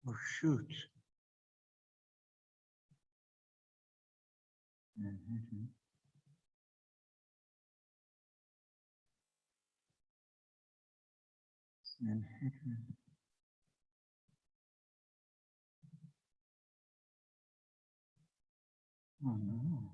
Oh, shoot. Mhm. Mhm. Oh, no.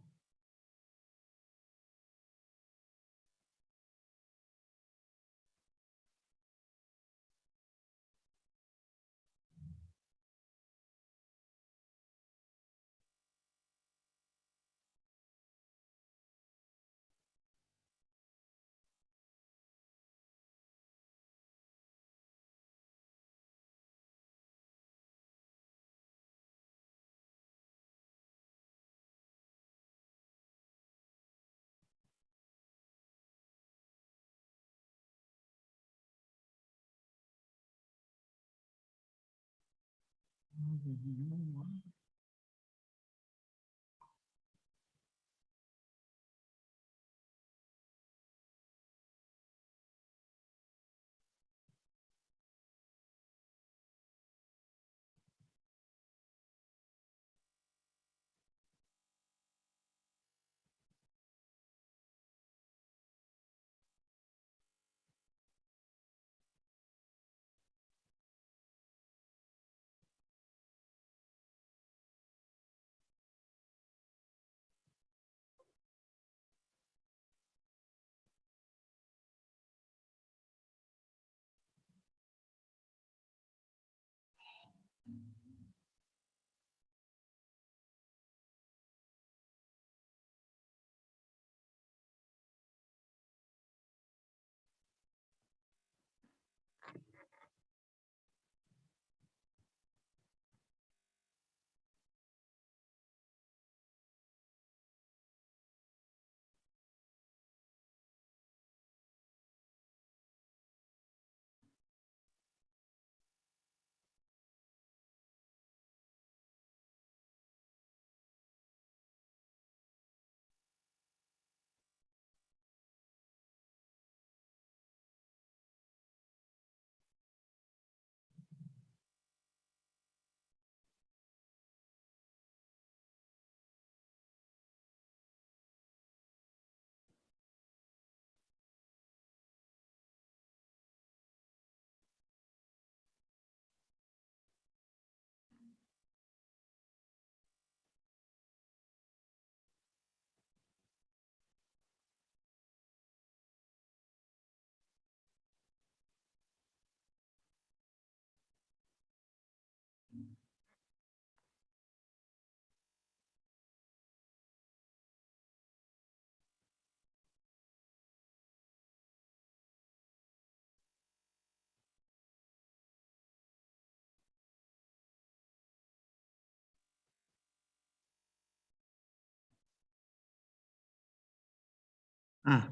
Ah,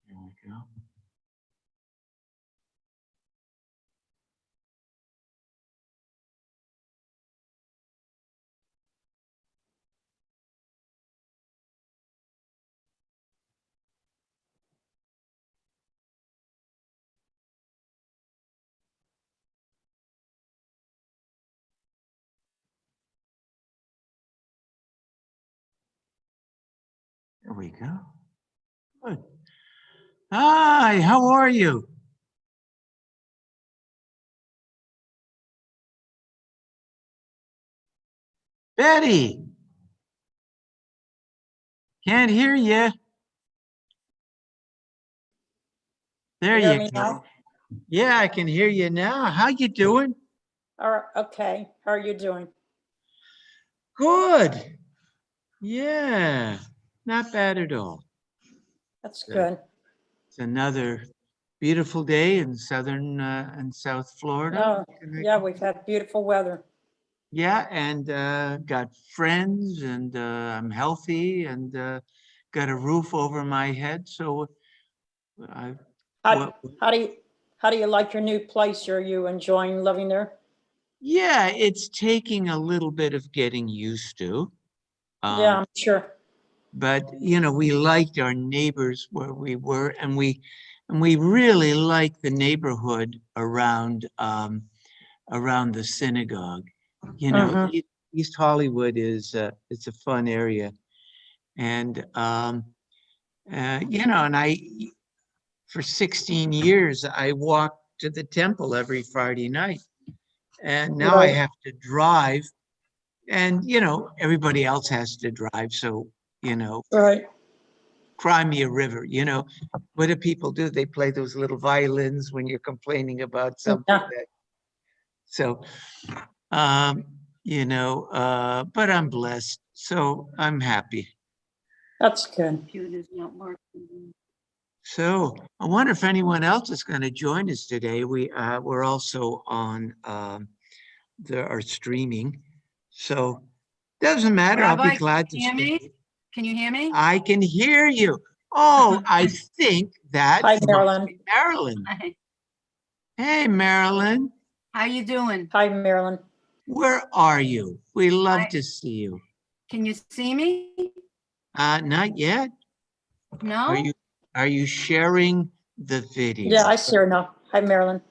there we go. There we go. Good. Hi, how are you? Betty, can't hear you. There You hear you me go. now? Yeah, I can hear you now. How you doing? All right, okay. How are you doing? Good. Yeah, not bad at all. That's Uh, good. It's another beautiful day in southern and South Florida. Oh, yeah, we've had beautiful weather. Yeah, and got friends, and I'm healthy, and got a roof over my head. So I, How, well, how do you, how do you like your new place? Are you enjoying living there? yeah, it's taking a little bit of getting used to. Yeah, Um, I'm sure. but we liked our neighbors where we were, and we really liked the neighborhood around the synagogue. Mm-hmm. East Hollywood is it's a fun area, and and I for 16 years I walked to the temple every Friday night, and now I Right, have to drive, and everybody else has to drive, so you know right. cry me a river. What do people do? They play those little violins when you're complaining about something Yeah, that. So, um, but I'm blessed, so I'm happy. that's good. Computer's not working. So I wonder if anyone else is going to join us today. We're also on our streaming, so doesn't matter. I'll be Rabbi, glad to can you hear stay. me? Can you hear me? I can hear you. Oh, I think that Hi, must Marilyn. be Marilyn. Hi. Hey, Marilyn, How you doing? Hi, Marilyn. where are you? We love Hi. to see you. Can you see me? Not yet. Are No? you sharing the video? Yeah, I see her now. Hi, Marilyn.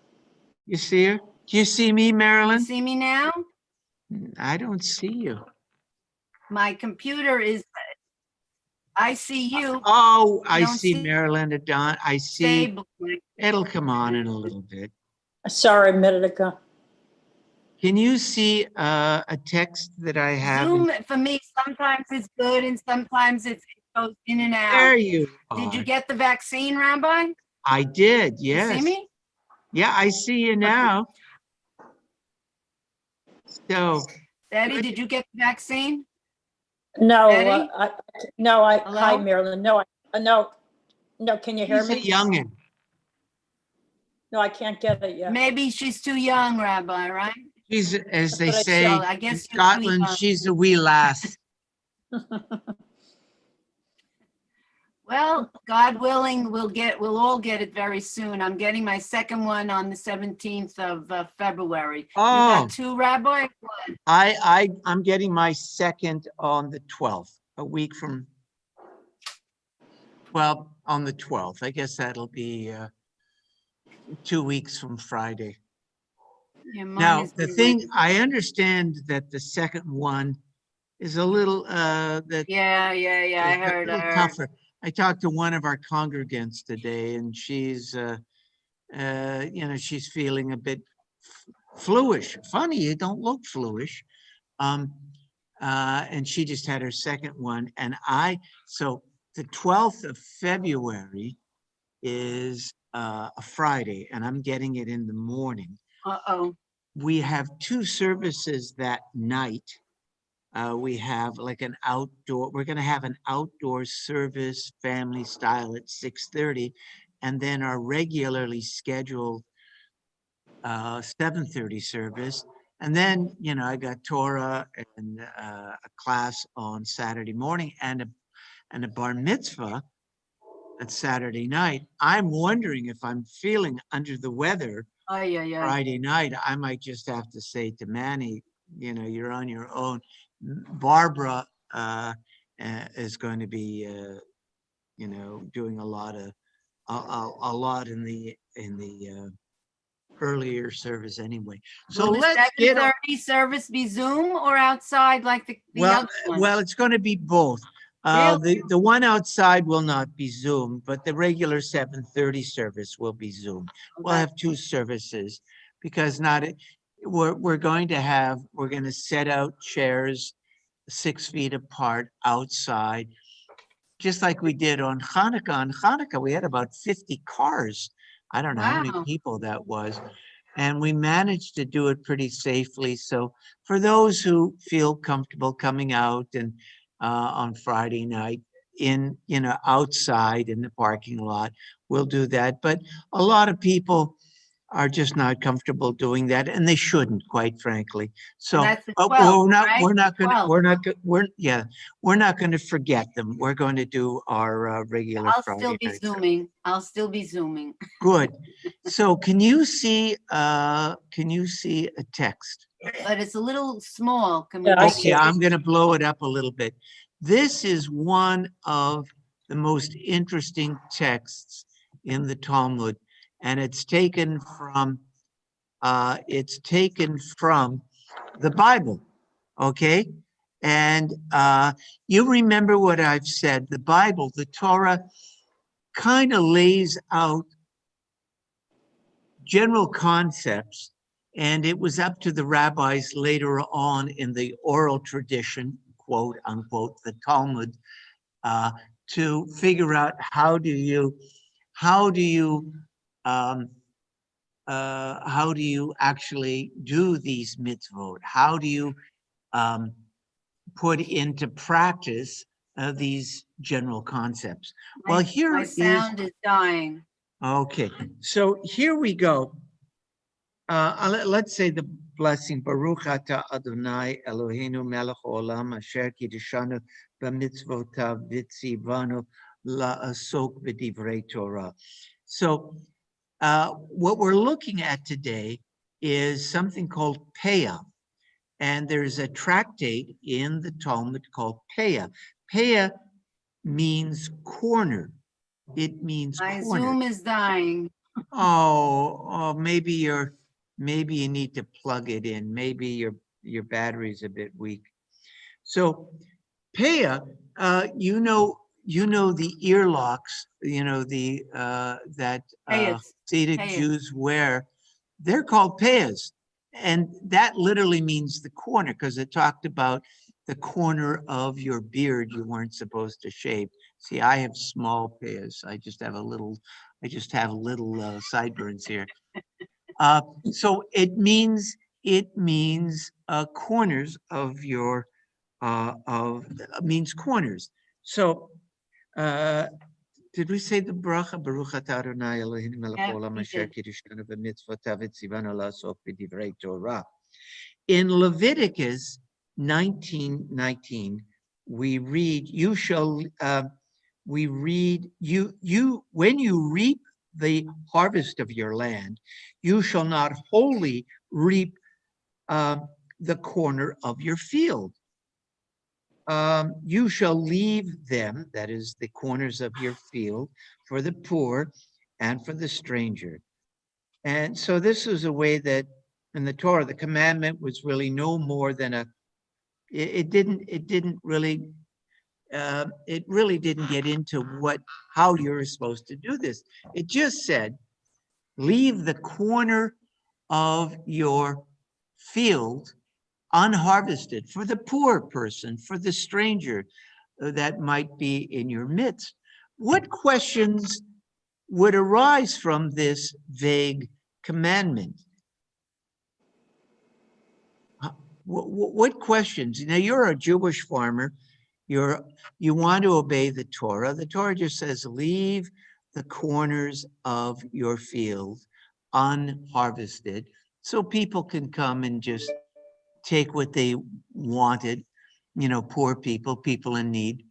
You see her? Do you see me, You Marilyn? see me now? I don't see you. My computer is, I see you. Oh, I don't see see- Marilyn and Don. I see. Stable. It'll come on in a little bit. I saw her a minute ago. Can you see a text that I have? Zoom for me, sometimes it's good and sometimes it goes in and There out. you Did you are. get the vaccine, Rabbi? I did, You see yes. me? Yeah, I see you now. So, Daddy, good. did you get the vaccine? No, Betty? hi, Hello? Marilyn. No, can you hear He's a me? youngin'. No, I can't get it yet. Maybe she's too young, Rabbi, right? She's, as they But I say Well, I in guess you're too Scotland, young. she's a wee lass. Well, God willing, we'll all get it very soon. I'm getting my second one on the 17th of February. You Oh, got two, Rabbi? I'm getting my second on the 12th, a week from, well, on the 12th. I guess that'll be 2 weeks from Friday. Yeah, mine Now, is the due thing, Wednesday. I understand that the second one is a little, that Yeah, I is a heard. little tougher. I talked to one of our congregants today, and she's, she's feeling a bit fluish. Funny, you don't look fluish. And she just had her second one. And so the 12th of February is a Friday, and I'm getting it in the morning. Uh-oh. We have two services that night. We have like we're going to have an outdoor service, family style at 6:30, and then our regularly scheduled 7:30 service. And then, I got Torah and a class on Saturday morning and a bar mitzvah at Saturday night. I'm wondering if I'm feeling under the weather Yeah. Friday night. I might just have to say to Manny, you're on your own. Barbara is going to be, doing a lot in the earlier service anyway. So Will the let's get 7:30 service be Zoom or outside like the well, other one? well, it's going to be both. The one outside will not be Zoom, but the regular 7:30 service will be Zoom. We'll Okay. have two services because we're going to set out chairs 6 feet apart outside, just like we did on Hanukkah. On Hanukkah, we had about 50 cars. I don't know how many Wow. people that was. and we managed to do it pretty safely. So for those who feel comfortable coming out and on Friday night in, outside in the parking lot, we'll do that. But a lot of people are just not comfortable doing that, and they shouldn't, quite frankly. So That's the we're 12th, not, right? we're not gonna, 12th. we're not, we're not gonna forget them. We're going to do our regular I'll still Friday be night. zooming. I'll still be zooming. Good. So can you see a text? But it's a little small. Can we Yeah, I make see Okay, it I'm big? gonna blow it up a little bit. This is one of the most interesting texts in the Talmud, and it's taken from the Bible, okay? And you remember what I've said, the Bible, the Torah, kind of lays out general concepts, and it was up to the rabbis later on in the oral tradition, quote unquote, the Talmud, to figure out how do you actually do these mitzvot? How do you put into practice these general concepts? Well, My sound is dying. okay, so here we go. Let's say the blessing, Baruch atah Adonai Eloheinu melech haolam asher kiddushanu b'mitzvotav v'tzivanu la'asok b'divrei Torah. So what we're looking at today is something called Peah. And there's a tractate in the Talmud called Peah. Peah means corner. It means My corner. Zoom is dying. Oh, maybe you need to plug it in. Maybe your battery's a bit weak. So Peah, you know the earlocks, that Payas. Hasidic Payas. Jews wear. They're called payas, and that literally means the corner, because it talked about the corner of your beard you weren't supposed to shave. See, I have small payas. I just have little sideburns here. So it means corners of your means corners. So did we say the bracha? Baruch atah Adonai Eloheinu melech Yeah, haolam we asher did. kiddushanu b'mitzvotav v'tzivanu la'asok b'divrei Torah. In Leviticus 19:19, we read, when you reap the harvest of your land, you shall not wholly reap the corner of your field. You shall leave them, that is the corners of your field, for the poor and for the stranger. And so this is a way that in the Torah, the commandment was really no more than it really didn't get into how you're supposed to do this. It just said, leave the corner of your field unharvested for the poor person, for the stranger that might be in your midst. What questions would arise from this vague commandment? What questions? Now, you're a Jewish farmer. You want to obey the Torah. The Torah just says, leave the corners of your field unharvested, so people can come and just take what they wanted, poor people in need.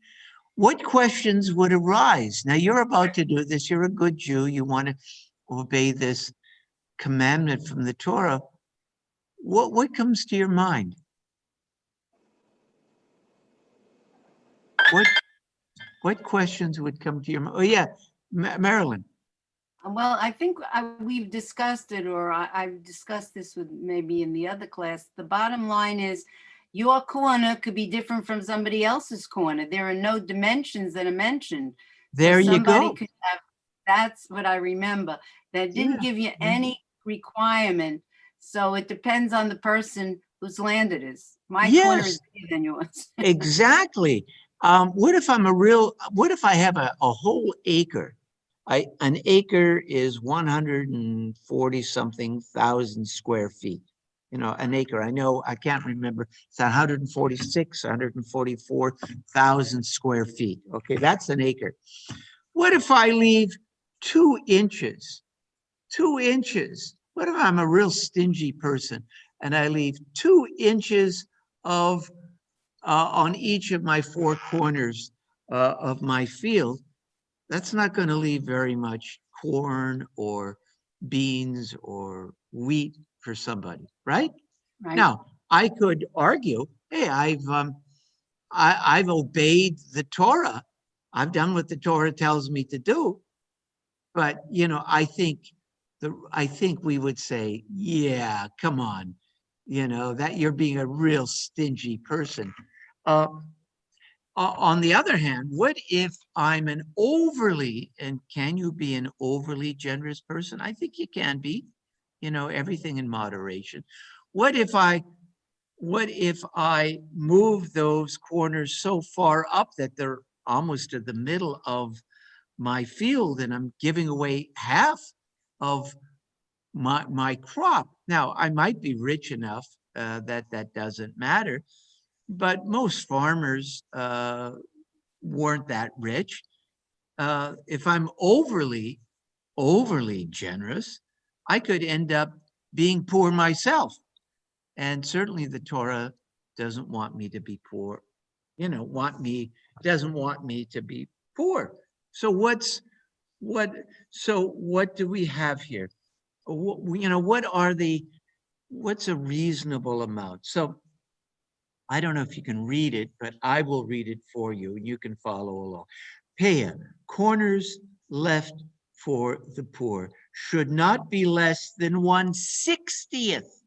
What questions would arise? Now, you're about to do this. You're a good Jew. You want to obey this commandment from the Torah. What comes to your mind? What questions would come to your mind? Oh, yeah, Marilyn. Well, I think we've discussed it, or I've discussed this with maybe in the other class. The bottom line is your corner could be different from somebody else's corner. There are no dimensions that are mentioned. There you somebody go. could have, that's what I remember. That didn't give you any requirement. So it depends on the person whose land it is. My corner is bigger than yours. Exactly. What if I have a whole acre An acre is 140 something thousand square feet. You know, an acre, I know, I can't remember, it's 146, 144,000 square feet. Okay, that's an acre. What if I leave 2 inches? 2 inches. What if I'm a real stingy person and I leave 2 inches of on each of my 4 corners of my field? That's not going to leave very much corn or beans or wheat for somebody, right? Right. Now, I could argue, hey, I've obeyed the Torah. I've done what the Torah tells me to do. But, you know, I think we would say, yeah, come on, you know, that you're being a real stingy person. On the other hand, what if I'm an overly, and can you be an overly generous person? I think you can be, you know, everything in moderation. What if I move those corners so far up that they're almost to the middle of my field and I'm giving away half of my crop? Now, I might be rich enough that doesn't matter, but most farmers weren't that rich. If I'm overly generous, I could end up being poor myself. And certainly the Torah doesn't want me to be poor, you know, doesn't want me to be poor. So what do we have here? You know, what's a reasonable amount? So I don't know if you can read it, but I will read it for you and you can follow along. Peah, corners left for the poor, should not be less than 1/60th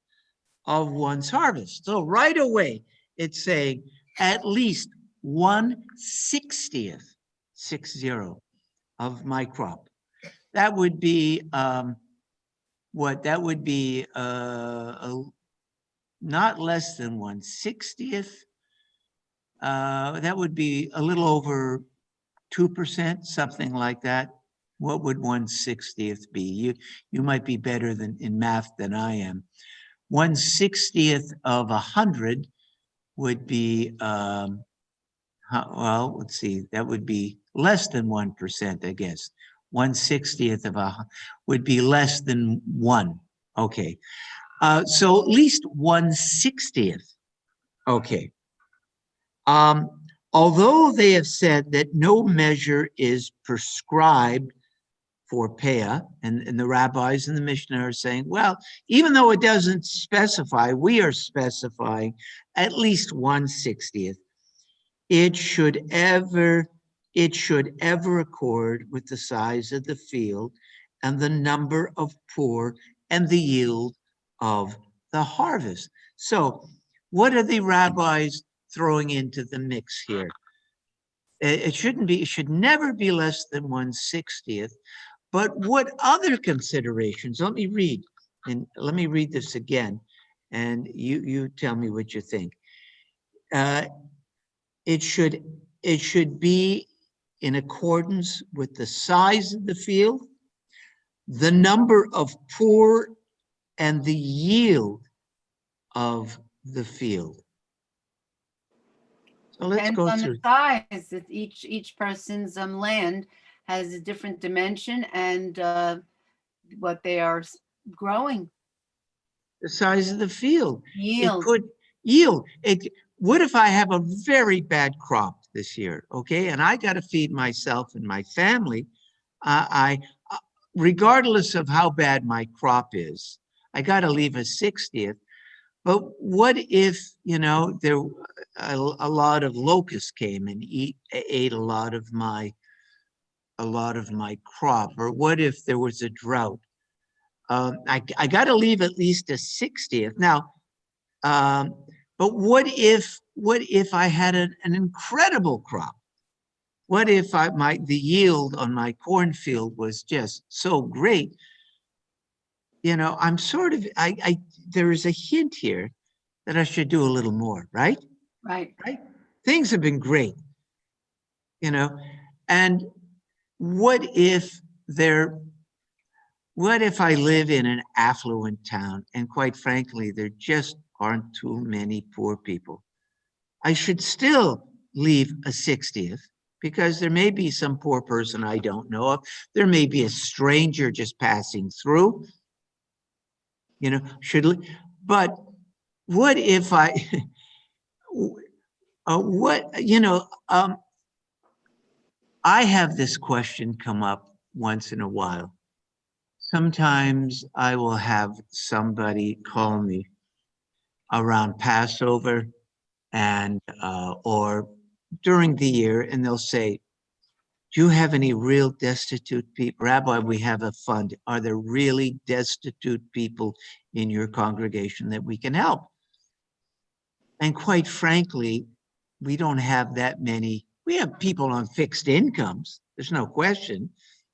of one's harvest. So right away, it's saying at least 1/60th, 60, of my crop. That would be what? That would be not less than 1/60th. That would be a little over 2%, something like that. What would 1/60th be? You might be better in math than I am. 1/60th of 100 would be, well, let's see, that would be less than 1%, I guess. 1/60th of would be less than 1. Okay. So at least 1/60th. Okay. Although they have said that no measure is prescribed for Peah, and the rabbis and the Mishnah are saying, well, even though it doesn't specify, we are specifying at least 1/60th. It should ever accord with the size of the field and the number of poor and the yield of the harvest. So what are the rabbis throwing into the mix here? It should never be less than 1/60th. But what other considerations? Let me read this again, and you tell me what you think. It should be in accordance with the size of the field, the number of poor, and the yield of the field. So let's Depends go on through the size. That each person's land has a different dimension and what they are growing. the size of the field. Yield. It could yield. What if I have a very bad crop this year? Okay, and I got to feed myself and my family. Regardless of how bad my crop is, I got to leave a 60th. But what if, you know, there a lot of locusts came and ate a lot of my crop? Or what if there was a drought? I got to leave at least a 60th. Now, but what if I had an incredible crop? What if the yield on my cornfield was just so great? You know, I'm sort of, there is a hint here that I should do a little more, right? Right. Right? Things have been great, you know, and what if what if I live in an affluent town and quite frankly, there just aren't too many poor people? I should still leave a 60th because there may be some poor person I don't know of. There may be a stranger just passing through, but what if I, I have this question come up once in a while. Sometimes I will have somebody call me around Passover and or during the year, and they'll say, do you have any real destitute people? Rabbi, we have a fund. Are there really destitute people in your congregation that we can help? And quite frankly, we don't have that many. We have people on fixed incomes. There's no question.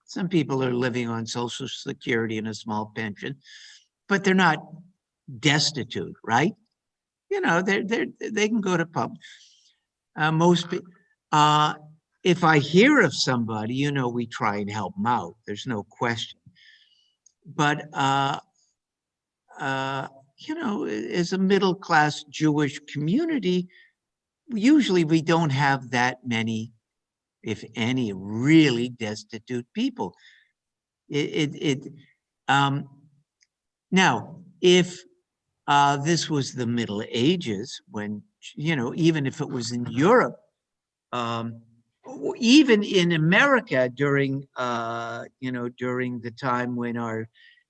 Some people are living on Social Security and a small pension, but they're not destitute, right? They can go to pub. Most people, if I hear of somebody, we try and help them out. There's no question. But as a middle-class Jewish community, usually we don't have that many, if any, really destitute people. Now, if this was the Middle Ages, when, even if it was in Europe, even in America during the time when our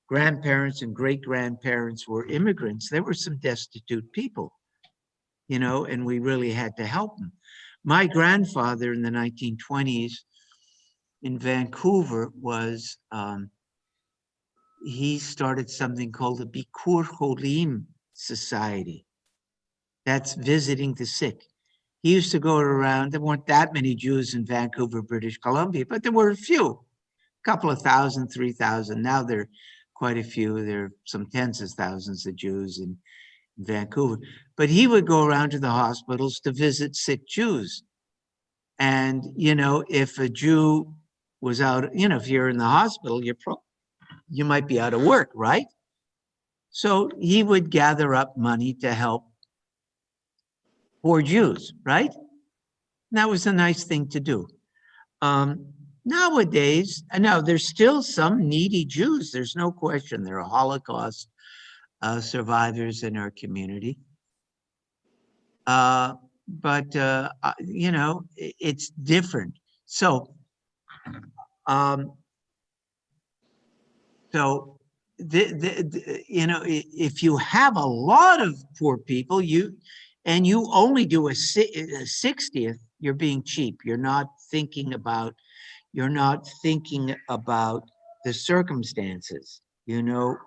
grandparents and great-grandparents were immigrants, there were some destitute people, and we really had to help them. My grandfather in the 1920s in Vancouver was, he started something called the Bikur Cholim Society. That's visiting the sick. He used to go around, there weren't that many Jews in Vancouver, British Columbia, but there were a few, a couple of thousand, 3,000. Now there are quite a few. There are some tens of thousands of Jews in Vancouver. But he would go around to the hospitals to visit sick Jews. And, if a Jew was out, if you're in the hospital, you might be out of work, right? So he would gather up money to help poor Jews, right? And that was a nice thing to do. Nowadays, now there's still some needy Jews. There's no question. There are Holocaust survivors in our community. But it's different. So if you have a lot of poor people, and you only do a 60th, you're being cheap. You're not thinking about the circumstances. You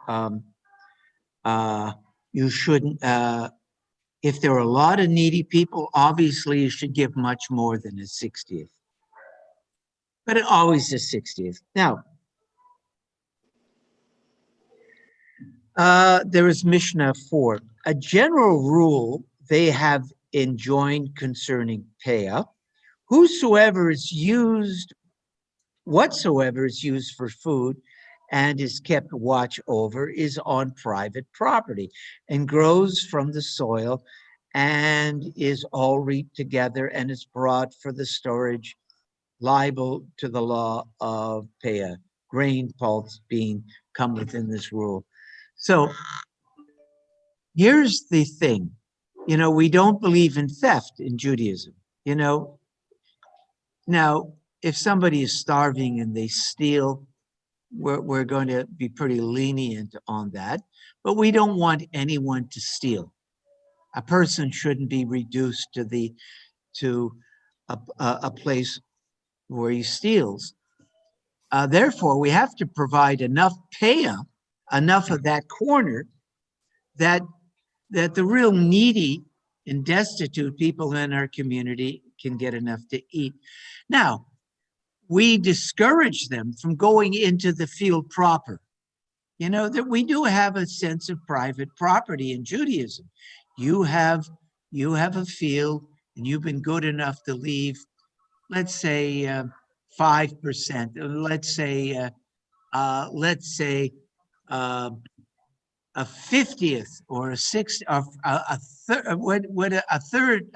shouldn't. If there are a lot of needy people, obviously you should give much more than a 60th. But always a 60th. Now, there is Mishnah 4. A general rule they have enjoined concerning payah: whatsoever is used for food and is kept watch over is on private property and grows from the soil and is all reaped together and is brought for the storage, liable to the law of payah. Grain, pulse, bean come within this rule. So here's the thing. We don't believe in theft in Judaism. Now, if somebody is starving and they steal, we're going to be pretty lenient on that, but we don't want anyone to steal. A person shouldn't be reduced to a place where he steals. Therefore, we have to provide enough payah, enough of that corner, that the real needy and destitute people in our community can get enough to eat. Now, we discourage them from going into the field proper. That we do have a sense of private property in Judaism. You have a field and you've been good enough to leave, let's say 5%, let's say let's say, a 50th or a sixth of a third, what a third,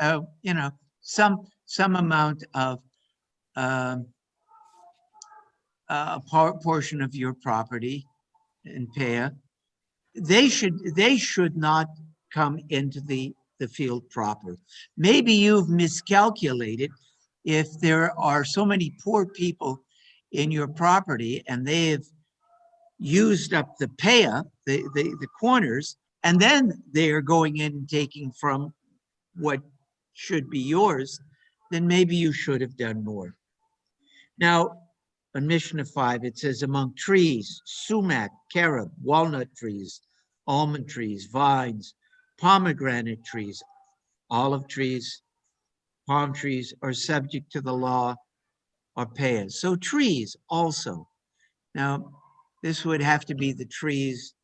you know, some amount of a portion of your property in Paya, they should not come into the field proper. Maybe you've miscalculated. If there are so many poor people in your property and they have used up the Paya, the corners, and then they are going in and taking from what should be yours, then maybe you should have done more. Now, on Mishnah 5, it says, among trees, sumac, carob, walnut trees, almond trees, vines, pomegranate trees, olive trees, palm trees are subject to the law or payas. So trees also. Now, this would have to be the trees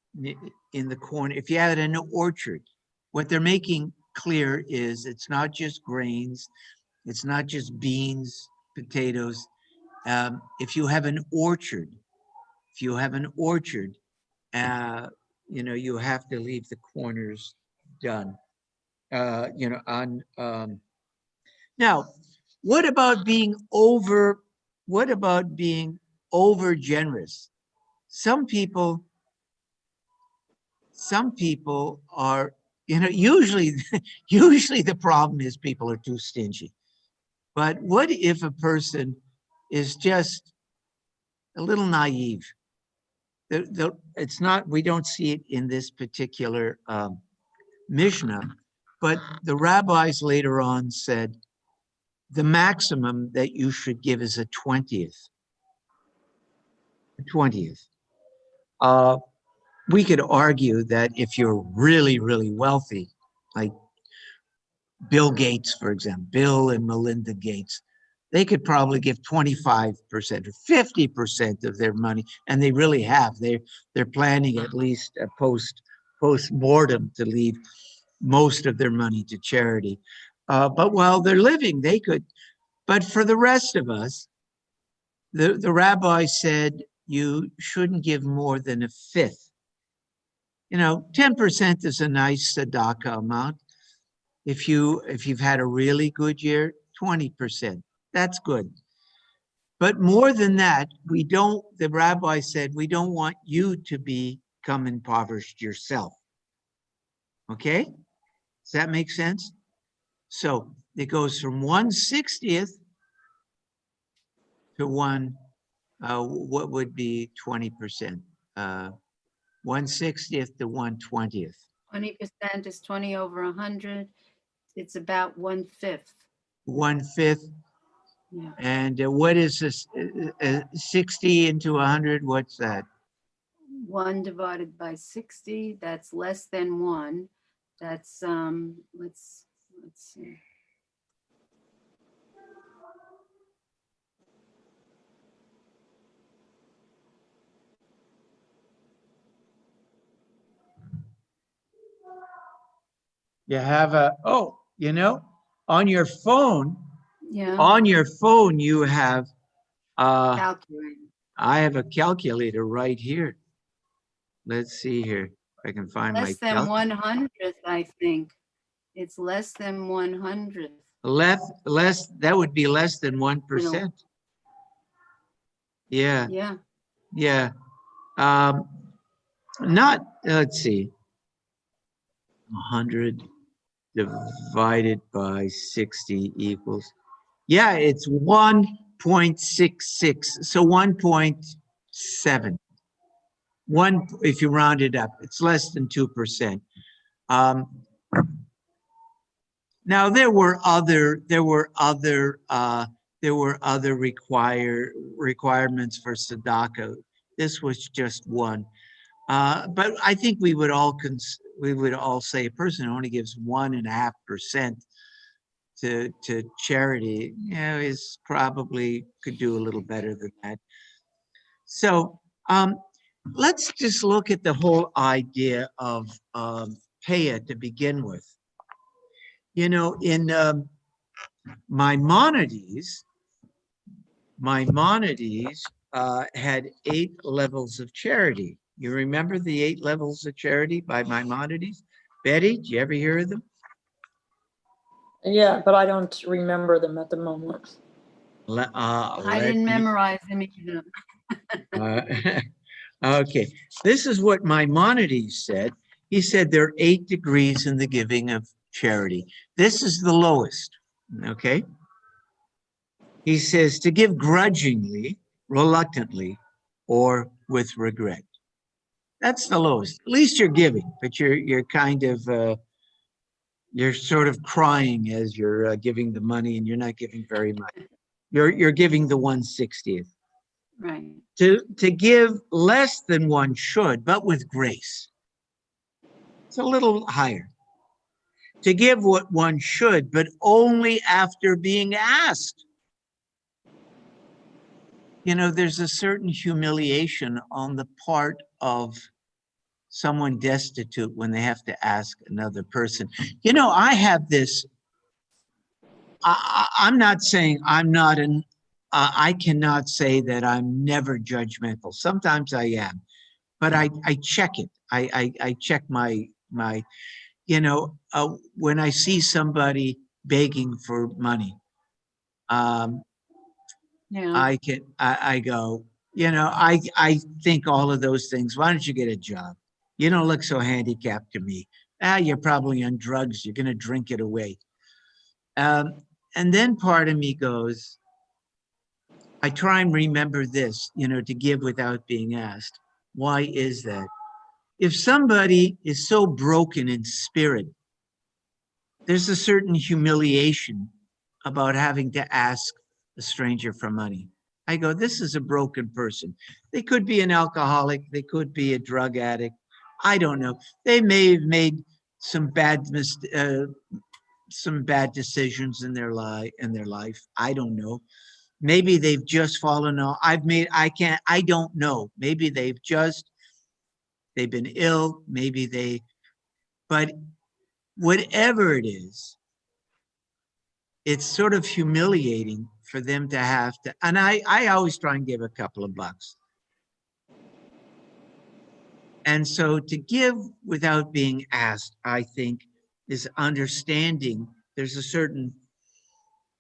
in the corner. If you had an orchard, what they're making clear is it's not just grains, it's not just beans, potatoes. If you have an orchard, you know, you have to leave the corners done. You know, on now, what about being over generous? Some people are, you know, usually the problem is people are too stingy. But what if a person is just a little naive? It's not, we don't see it in this particular Mishnah, but the rabbis later on said the maximum that you should give is a 20th. We could argue that if you're really, really wealthy, like Bill Gates, for example, Bill and Melinda Gates, they could probably give 25% or 50% of their money, and they really have. They're planning at least a post-mortem to leave most of their money to charity. But while they're living, they could. But for the rest of us, the rabbi said you shouldn't give more than a fifth. You know, 10% is a nice tzedakah amount. If you've had a really good year, 20%. That's good. But more than that, the rabbi said, we don't want you to become impoverished yourself. Okay? Does that make sense? So it goes from 1/60th to what would be 20%? 1/60th to 1/20th. 20% is 20 over 100. It's about 1/5. 1/5. Yeah. And what is this? 60 into 100, what's that? 1 divided by 60, that's less than 1. That's, let's see. You have you know, on your phone, Yeah, you have, calculate. I have a calculator right here. Let's see here. If I can find my Less than 100th, I think. It's less than 100th. less, that would be less than 1%. Yeah, Yeah, yeah. Let's see. 100 divided by 60 equals, yeah, it's 1.66. So 1.7. If you round it up, it's less than 2%. Now there were other requirements for tzedakah. This was just one. But I think we would all say a person who only gives 1.5% to charity, you know, is probably could do a little better than that. So let's just look at the whole idea of Paya to begin with. You know, in Maimonides, had 8 levels of charity. You remember the 8 levels of charity by Maimonides? Betty, did you ever hear of them? Yeah, but I don't remember them at the moment. I didn't memorize them either. Okay, this is what Maimonides said. He said there are 8 degrees in the giving of charity. This is the lowest, okay? He says to give grudgingly, reluctantly, or with regret. That's the lowest. At least you're giving, but you're kind of you're sort of crying as you're giving the money, and you're not giving very much. You're giving the 1/60th. Right. To give less than one should, but with grace. It's a little higher. To give what one should, but only after being asked. You know, there's a certain humiliation on the part of someone destitute when they have to ask another person. You know, I have this, I'm not saying I'm not an, I cannot say that I'm never judgmental. Sometimes I am, but I check it. I check my, you know, when I see somebody begging for money, Yeah. I go, you know, I think all of those things. Why don't you get a job? You don't look so handicapped to me. You're probably on drugs. You're going to drink it away. And then part of me goes, I try and remember this, you know, to give without being asked. Why is that? If somebody is so broken in spirit, there's a certain humiliation about having to ask a stranger for money. I go, this is a broken person. They could be an alcoholic. They could be a drug addict. I don't know. They may have made some bad decisions in their life. I don't know. Maybe they've just fallen off. I don't know. Maybe they've been ill. But whatever it is, it's sort of humiliating for them to have to, and I always try and give a couple of bucks. And so to give without being asked, I think, is understanding there's a certain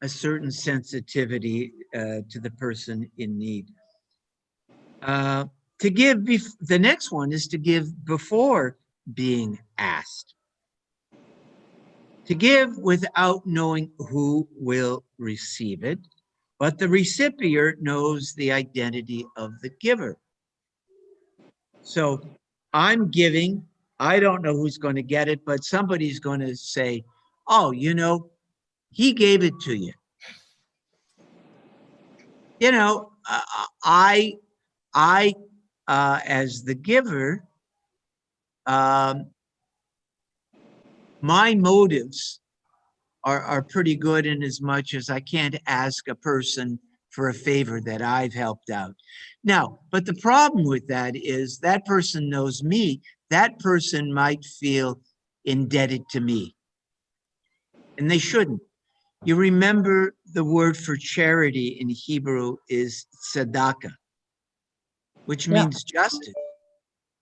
sensitivity to the person in need. To give, the next one is to give before being asked. To give without knowing who will receive it, but the recipient knows the identity of the giver. So I'm giving, I don't know who's going to get it, but somebody's going to say, oh, you know, he gave it to you. You know, I as the giver, my motives are pretty good in as much as I can't ask a person for a favor that I've helped out. Now, but the problem with that is that person knows me. That person might feel indebted to me, and they shouldn't. You remember the word for charity in Hebrew is tzedakah, which means justice.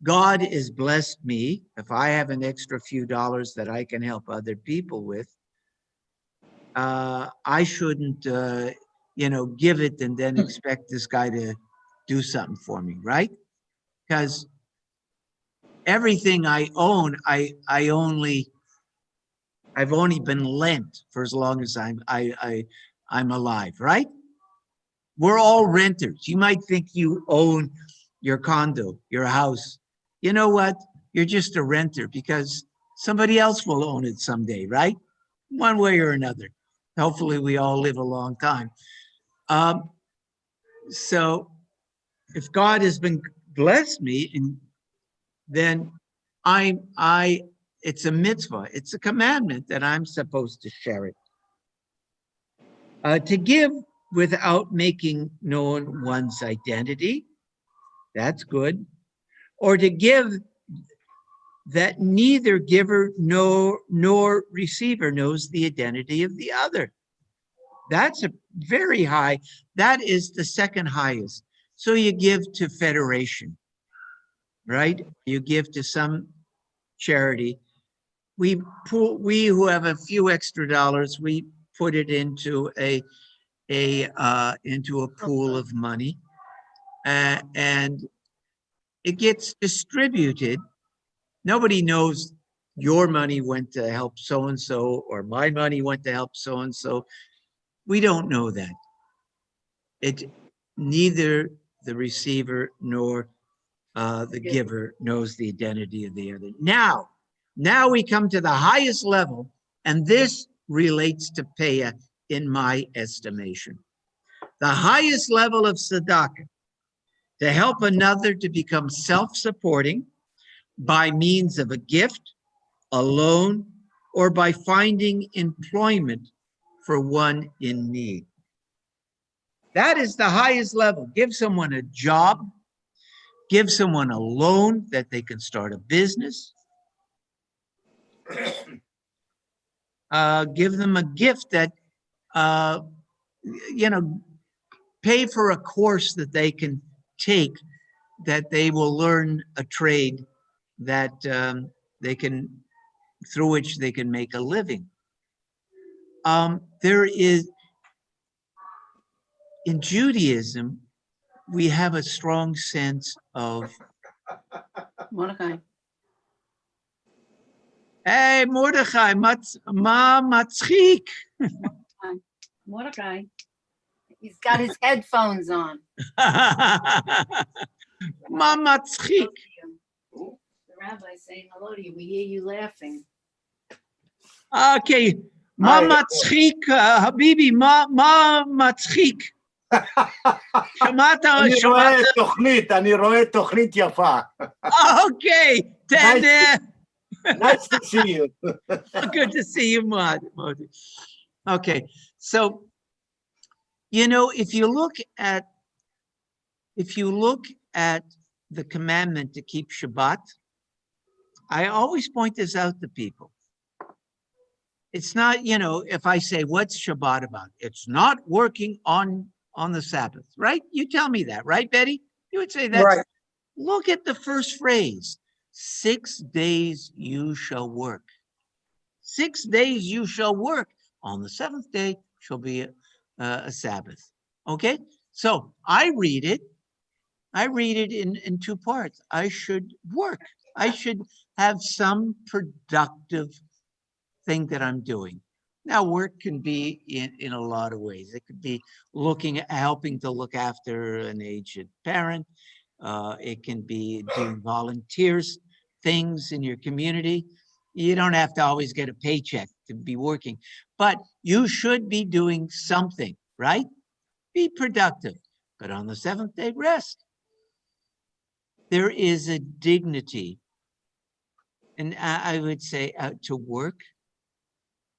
God has blessed me. If I have an extra few dollars that I can help other people with, I shouldn't, you know, give it and then expect this guy to do something for me, right? Because everything I own, I've only been lent for as long as I'm alive, right? We're all renters. You might think you own your condo, your house. You know what? You're just a renter because somebody else will own it someday, right? One way or another. Hopefully we all live a long time. So if God has been blessed me, and then it's a mitzvah, it's a commandment that I'm supposed to share it. To give without making known one's identity, that's good. Or to give that neither giver nor receiver knows the identity of the other. That's a very high, that is the second highest. So you give to Federation, right? You give to some charity. We who have a few extra dollars, we put it into into a pool of money, and it gets distributed. Nobody knows your money went to help so-and-so or my money went to help so-and-so. We don't know that. Neither the receiver nor the giver knows the identity of the other. Now we come to the highest level, and this relates to Peah in my estimation. The highest level of tzedakah, to help another to become self-supporting by means of a gift, a loan, or by finding employment for one in need. That is the highest level. Give someone a job, give someone a loan that they can start a business, give them a gift that, pay for a course that they can take, that they will learn a trade that through which they can make a living. There is, in Judaism, we have a strong sense of, Mordechai. hey, Mordechai, ma matzchik. Mordecai. He's got his headphones on. Ma matzchik. The rabbi's saying hello to you. We hear you laughing. Okay, ma matzchik, Habibi, ma matzchik. שמעת? אני רואה תוכנית יפה. Okay, then Nice to see you. good to see you, Modi. Okay, so, if you look at the commandment to keep Shabbat, I always point this out to people. It's not, if I say, what's Shabbat about? It's not working on the Sabbath, right? You tell me that, right, Betty? You would say that. Right. Look at the first phrase. 6 days you shall work. 6 days you shall work. On the seventh day shall be a Sabbath. Okay? So I read it in two parts. I should work. I should have some productive thing that I'm doing. Now, work can be in a lot of ways. It could be helping to look after an aged parent. It can be doing volunteers, things in your community. You don't have to always get a paycheck to be working, but you should be doing something, right? Be productive, but on the seventh day, rest. There is a dignity, and I would say to work,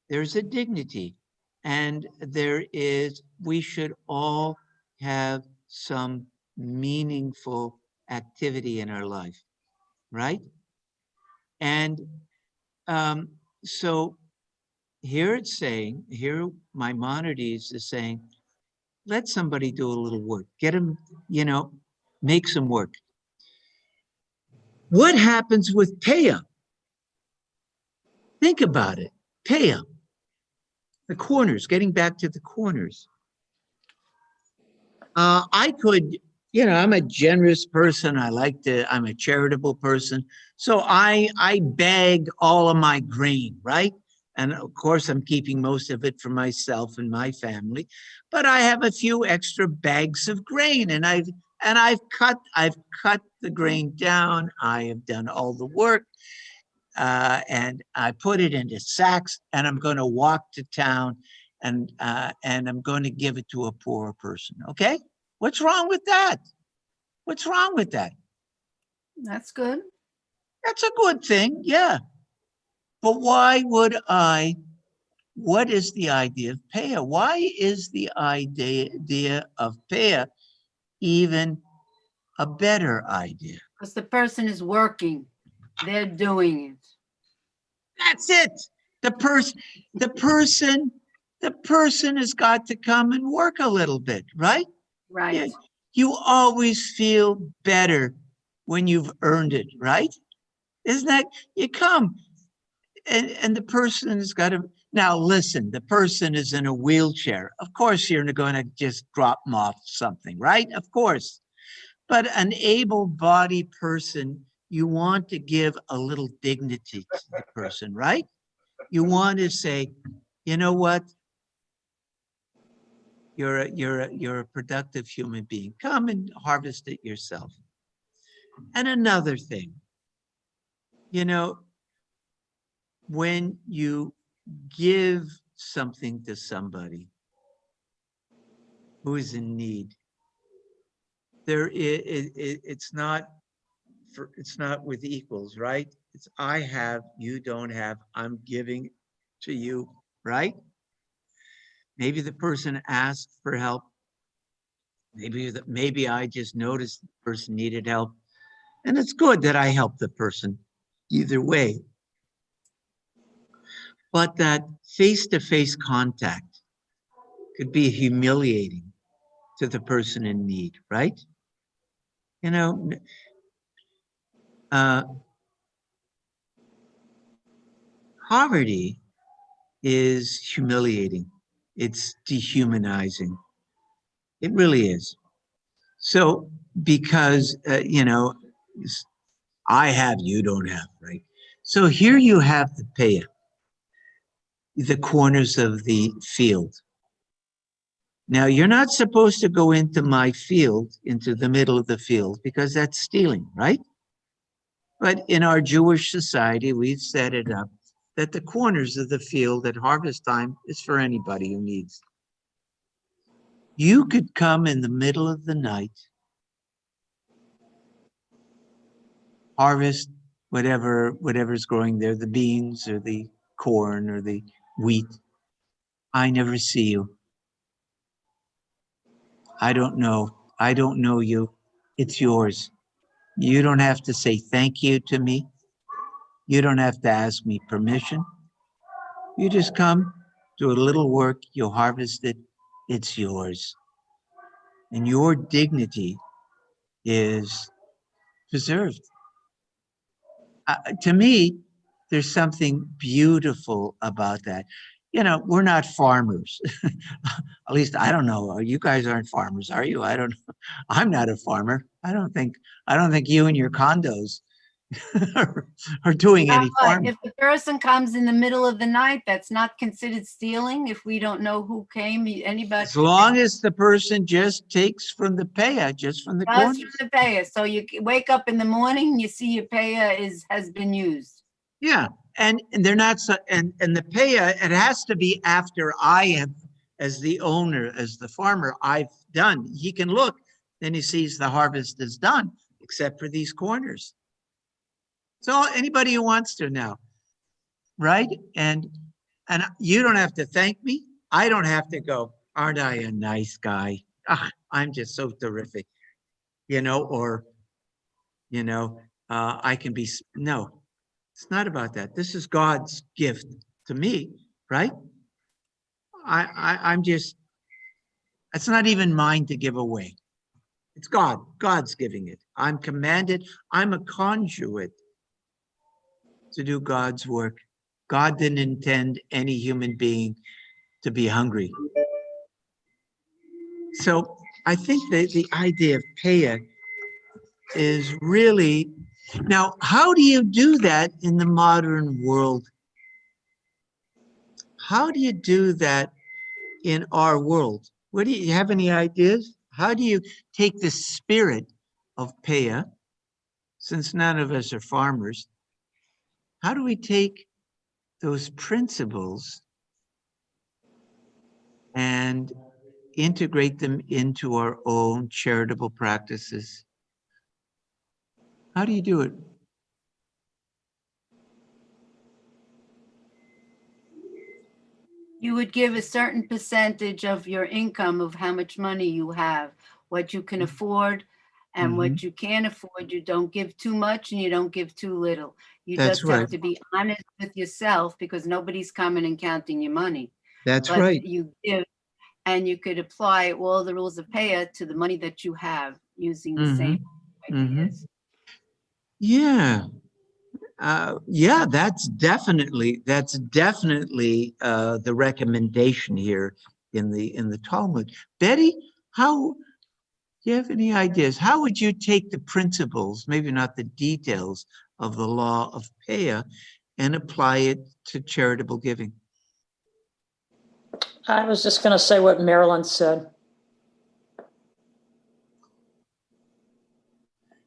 there's a dignity, and we should all have some meaningful activity in our life, right? And so here Maimonides is saying, let somebody do a little work, get them, make some work. What happens with Peah? Think about it, Peah. The corners, getting back to the corners. I could, I'm a generous person. I'm a charitable person. So I bag all of my grain, right? And of course, I'm keeping most of it for myself and my family, but I have a few extra bags of grain, and I've cut the grain down. I have done all the work. And I put it into sacks, and I'm going to walk to town, and I'm going to give it to a poor person. Okay, what's wrong with that? What's wrong with that? That's good. That's a good thing, yeah. But why would I? What is the idea of Peah? Why is the idea of Peah even a better idea? Because the person is working. They're doing it. That's it. The person has got to come and work a little bit, right? Right. Yeah. You always feel better when you've earned it, right? Isn't that, you come and the person has got to, now listen, the person is in a wheelchair. Of course, you're going to just drop them off something, right? Of course. But an able-bodied person, you want to give a little dignity to the person, right? You want to say, you know what? You're a productive human being. Come and harvest it yourself. And another thing, you know, when you give something to somebody who is in need, it's not with equals, right? It's I have, you don't have, I'm giving to you, right? Maybe the person asked for help. Maybe I just noticed the person needed help. And it's good that I help the person either way. But that face-to-face contact could be humiliating to the person in need, right? You know, poverty is humiliating. It's dehumanizing. It really is. So, because, you know, I have, you don't have, right? So here you have the peya, the corners of the field. Now, you're not supposed to go into my field, into the middle of the field, because that's stealing, right? But in our Jewish society, we've set it up that the corners of the field at harvest time is for anybody who needs. You could come in the middle of the night, harvest whatever's growing there, the beans or the corn or the wheat. I never see you. I don't know. I don't know you. It's yours. You don't have to say thank you to me. You don't have to ask me permission. You just come, do a little work, you harvest it, it's yours. And your dignity is preserved. To me, there's something beautiful about that. You know, we're not farmers. At least I don't know. You guys aren't farmers, are you? I don't know. I'm not a farmer. I don't think you and your condos are doing any farming. If the person comes in the middle of the night, that's not considered stealing if we don't know who came, anybody. As long as the person just takes from the peya, just from the Does corners. from the peya. So you wake up in the morning, you see your peya has been used. Yeah, and they're not so, and the peya, it has to be after I have, as the owner, as the farmer, I've done. He can look, then he sees the harvest is done, except for these corners. So anybody who wants to now, right? And you don't have to thank me. I don't have to go, aren't I a nice guy? Ah, I'm just so terrific, you know, or, you know, I can be, no, it's not about that. This is God's gift to me, right? I'm just, it's not even mine to give away. It's God's giving it. I'm commanded, I'm a conduit to do God's work. God didn't intend any human being to be hungry. So I think that the idea of peya is really, now, how do you do that in the modern world? How do you do that in our world? What do you have any ideas? How do you take the spirit of peya, since none of us are farmers, how do we take those principles and integrate them into our own charitable practices? How do you do it? You would give a certain percentage of your income of how much money you have, what you can afford and what you can't afford. You don't give too much and you don't give too little. You That's just have right. to be honest with yourself because nobody's coming and counting your money. That's But right. you give and you could apply all the rules of Peah to the money that you have using the Mhm, same mhm. ideas. Yeah. Yeah, that's definitely the recommendation here in the Talmud. Betty, how do you have any ideas? How would you take the principles, maybe not the details of the law of Peah, and apply it to charitable giving? I was just going to say what Marilyn said.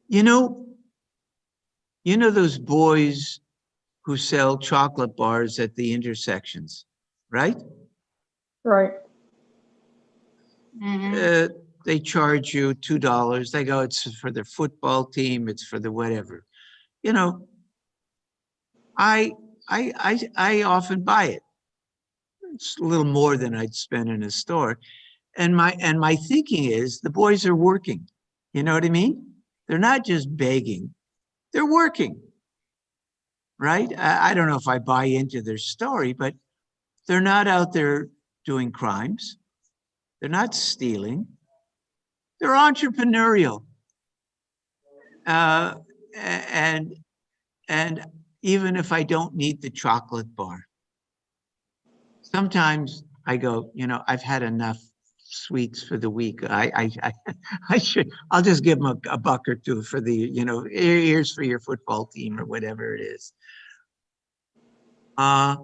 You know, those boys who sell chocolate bars at the intersections, right? Right. Mhm. They charge you $2. They go, it's for their football team, it's for the whatever. You know, I often buy it. It's a little more than I'd spend in a store. And my thinking is the boys are working. You know what I mean? They're not just begging, they're working. Right? I don't know if I buy into their story, but they're not out there doing crimes. They're not stealing. They're entrepreneurial. Uh, and and even if I don't need the chocolate bar, sometimes I go, I've had enough sweets for the week. I'll just give them a buck or two for the, here's for your football team or whatever it is. I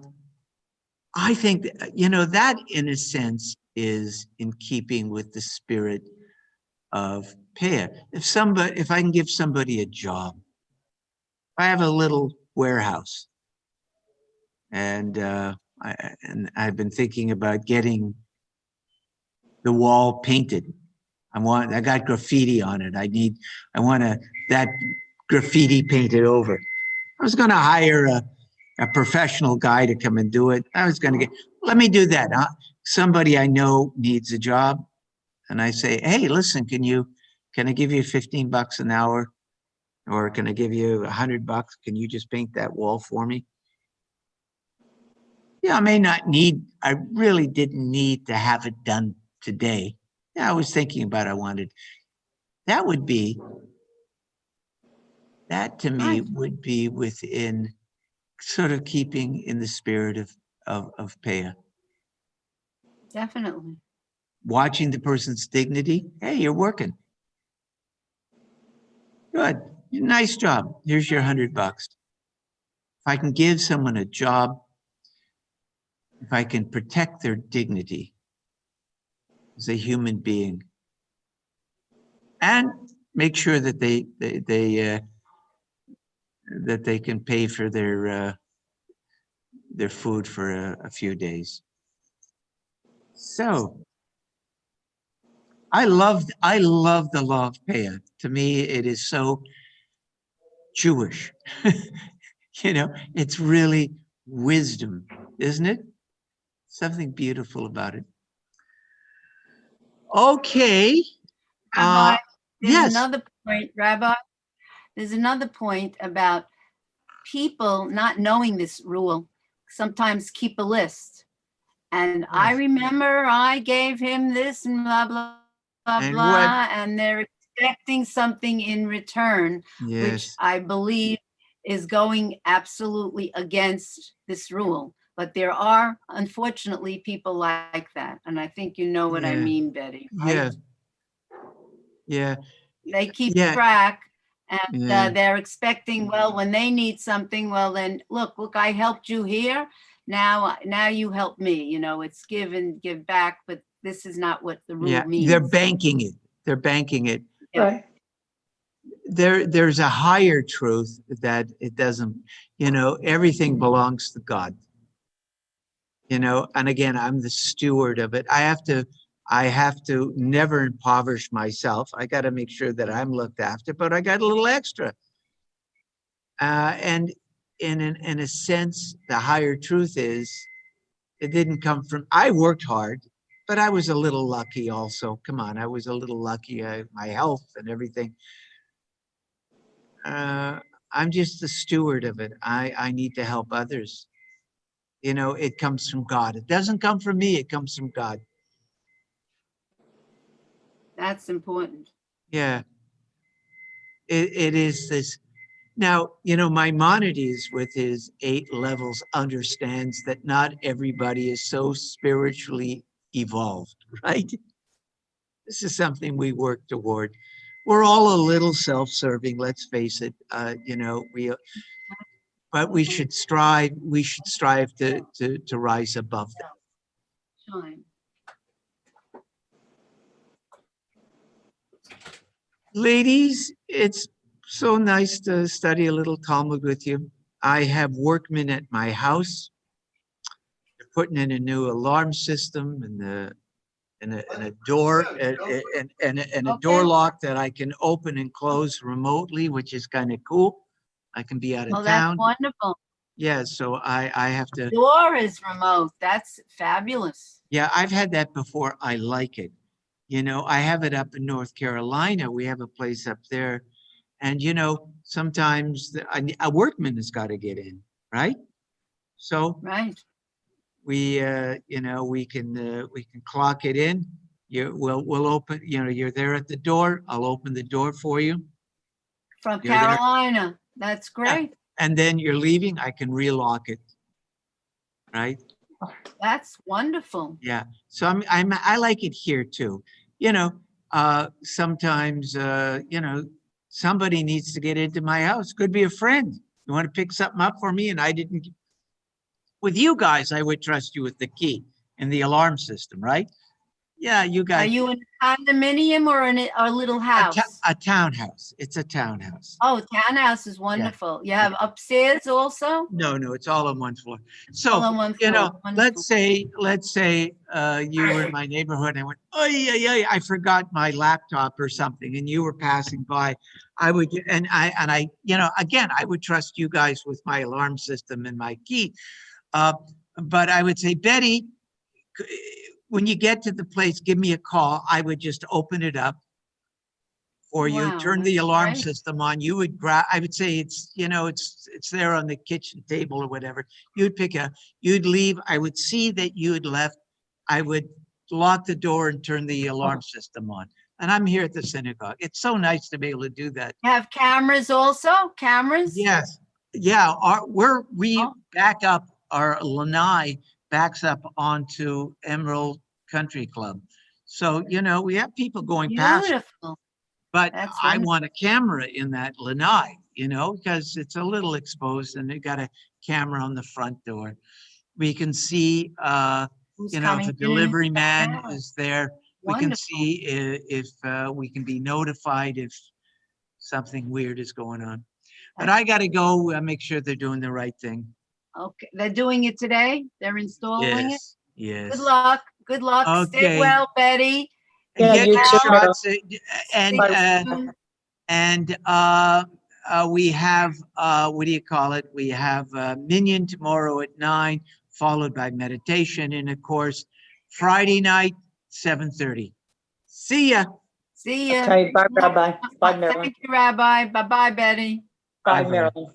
think that in a sense is in keeping with the spirit of Peah. If I can give somebody a job, I have a little warehouse, and I've been thinking about getting the wall painted. I got graffiti on it. I want that graffiti painted over. I was going to hire a professional guy to come and do it. Let me do that. Somebody I know needs a job. And I say, hey, listen, can I give you $15 an hour? Or can I give you $100? Can you just paint that wall for me? Yeah, I really didn't need to have it done today. Yeah, I was thinking about that to me Right. would be within sort of keeping in the spirit of Peah. Definitely. Watching the person's dignity. Hey, you're working. Good. Nice job. Here's your $100. If I can give someone a job, if I can protect their dignity as a human being, and make sure that they can pay for their food for a few days. So I love the law of Peah. To me, it is so Jewish. It's really wisdom, isn't it? Something beautiful about it. Okay. Rabbi, there's Yes. another point, Rabbi. There's another point about people not knowing this rule. Sometimes keep a list. And I Yes. remember I gave him this and blah, blah, blah, And blah. And they're expecting something in return, which Yes. I believe is going absolutely against this rule. But there are, unfortunately, people like that. And I think you know what I Yeah. mean, Betty. Right? Yeah. Yeah. They keep Yeah. track and Yeah. they're expecting, well, when they need something, well, then look, I helped you here. Now you help me. It's give and give back, but this is not what the rule Yeah. means. They're banking it. Yeah. Right. There's a higher truth that it doesn't, everything belongs to God. And again, I'm the steward of it. I have to never impoverish myself. I got to make sure that I'm looked after, but I got a little extra. And in a sense, the higher truth is it didn't come from, I worked hard, but I was a little lucky also. Come on, I was a little lucky, my health and everything. I'm just the steward of it. I need to help others. It comes from God. It doesn't come from me, it comes from God. That's important. Yeah. It is this. Now, you know, Maimonides with his 8 levels understands that not everybody is so spiritually evolved, right? This is something we work toward. We're all a little self-serving, let's face it. You know, but we should strive to rise above that. Time. Ladies, it's so nice to study a little Talmud with you. I have workmen at my house. They're putting in a new alarm system and a door and a door Okay. lock that I can open and close remotely, which is kind of cool. I can be out Oh, of that's town. wonderful. Yeah, so I have to, Door is remote. That's fabulous. yeah, I've had that before. I like it. You know, I have it up in North Carolina. We have a place up there. And, you know, sometimes a workman has got to get in, right? So Right. we, you know, we can clock it in. We'll open, you know, you're there at the door. I'll open the door for you. From You're there. Carolina. That's great. And then you're leaving, I can relock it. Right? That's wonderful. Yeah. So I like it here too. You know, sometimes, you know, somebody needs to get into my house. Could be a friend. You want to pick something up for me and I didn't. With you guys, I would trust you with the key and the alarm system, right? Yeah, you Are guys. you in a condominium or in a little house? A townhouse. It's a townhouse. Oh, townhouse is wonderful. You have upstairs also? No, it's all on one floor. All So, on one you know, floor. Wonderful. let's say you were in my neighborhood and I went, oh yeah, I forgot my laptop or something, and you were passing by. I would, and I, you know, again, I would trust you guys with my alarm system and my key. But I would say, Betty, when you get to the place, give me a call. I would just open it up for you, Wow, turn the that's alarm great. system on. You would grab, I would say it's, you know, it's there on the kitchen table or whatever. You'd leave. I would see that you had left. I would lock the door and turn the alarm system on. And I'm here at the synagogue. It's so nice to be able to do that. You have cameras also? Cameras? Yes. Yeah. We Oh. back up, our lanai backs up onto Emerald Country Club. So, you know, we have people going past, Beautiful. but That's I wonderful. want a camera in that lanai, you know, because it's a little exposed and they got a camera on the front door. We can see, Who's you know, if coming a in? delivery man out. is there, we can Wonderful. see if we can be notified if something weird is going on. But I got to go make sure they're doing the right thing. Okay, they're doing it today? They're installing it? Yes. Good luck. Good luck. Okay. Stay well, Betty. Yeah, Get you your too. shots, and Stay tuned. we have what do you call it? We have Minyan tomorrow at 9, followed by meditation, and of course, Friday night 7:30. See ya. See ya. Okay, bye, Rabbi. Bye, Marilyn. Thank you, Rabbi. Bye-bye, Betty. Bye, Bye-bye. Marilyn.